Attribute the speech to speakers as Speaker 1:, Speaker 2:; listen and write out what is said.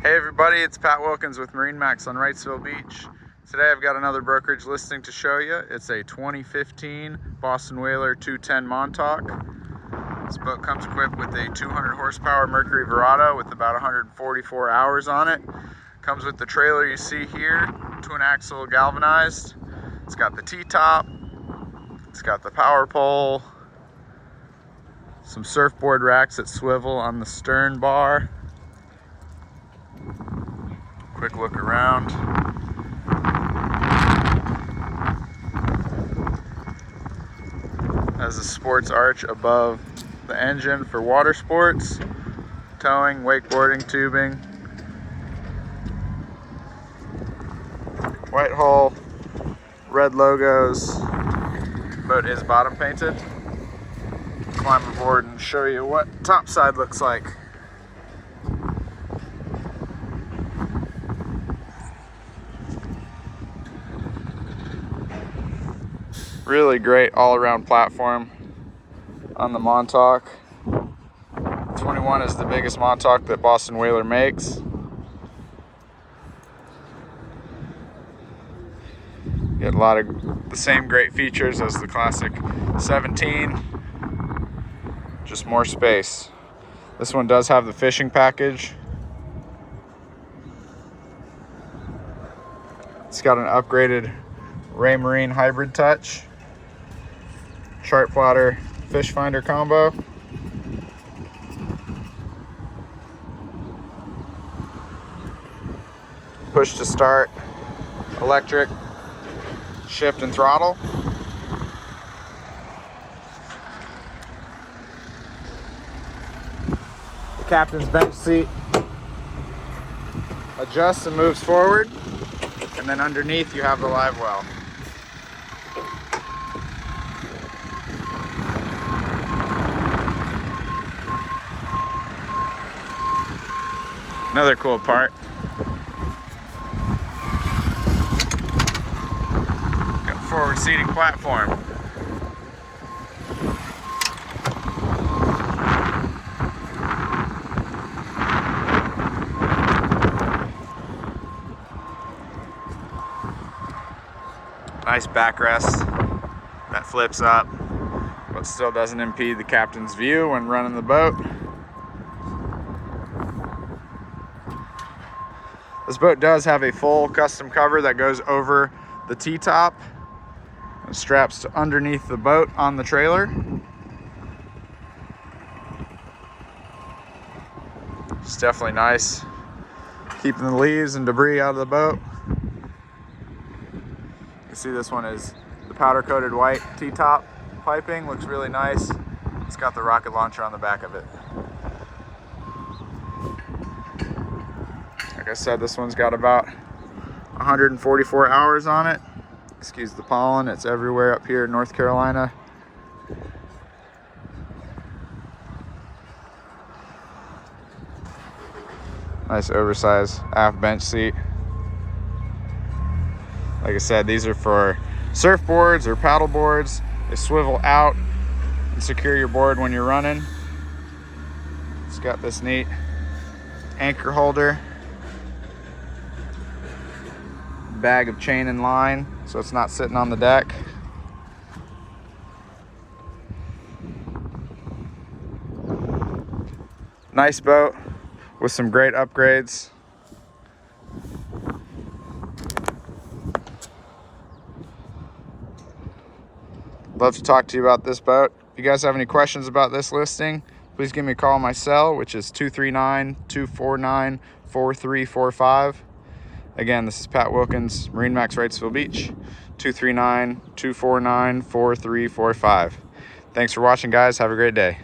Speaker 1: Hey everybody, it's Pat Wilkins with MarineMax on Wrightsville Beach. Today I've got another brokerage listing to show you. It's a 2015 Boston Whaler 210 Montauk. This boat comes equipped with a 200 horsepower Mercury Verado with about 144 hours on it. Comes with the trailer you see here, twin axle galvanized. It's got the T-top, it's got the power pole, some surfboard racks that swivel on the stern bar. Quick look around. Has a sports arch above the engine for water sports, towing, wakeboarding, tubing. White hull, red logos. Boat is bottom painted. Climb aboard and show you what top side looks like. Really great all-around platform on the Montauk. 21 is the biggest Montauk that Boston Whaler makes. Get a lot of the same great features as the classic 17, just more space. This one does have the fishing package. It's got an upgraded Raymarine Hybrid Touch, chart plotter, fish finder combo. Push to start, electric, shift and throttle. The captain's bench seat adjusts and moves forward, and then underneath you have the live well. Another cool part, got forward seating platform. Nice backrest that flips up, but still doesn't impede the captain's view when running the boat. This boat does have a full custom cover that goes over the T-top and straps to underneath the boat on the trailer. It's definitely nice, keeping the leaves and debris out of the boat. You can see this one is the powder coated white T-top piping, looks really nice. It's got the rocket launcher on the back of it. Like I said, this one's got about 144 hours on it. Excuse the pollen, it's everywhere up here in North Carolina. Nice oversized aft bench seat. Like I said, these are for surfboards or paddle boards. They swivel out and secure your board when you're running. It's got this neat anchor holder, bag of chain and line so it's not sitting on the deck. Nice boat with some great upgrades. Love to talk to you about this boat. If you guys have any questions about this listing, please give me a call on my cell, which is 239-249-4345. Again, this is Pat Wilkins, MarineMax Wrightsville Beach, 239-249-4345. Thanks for watching, guys. Have a great day.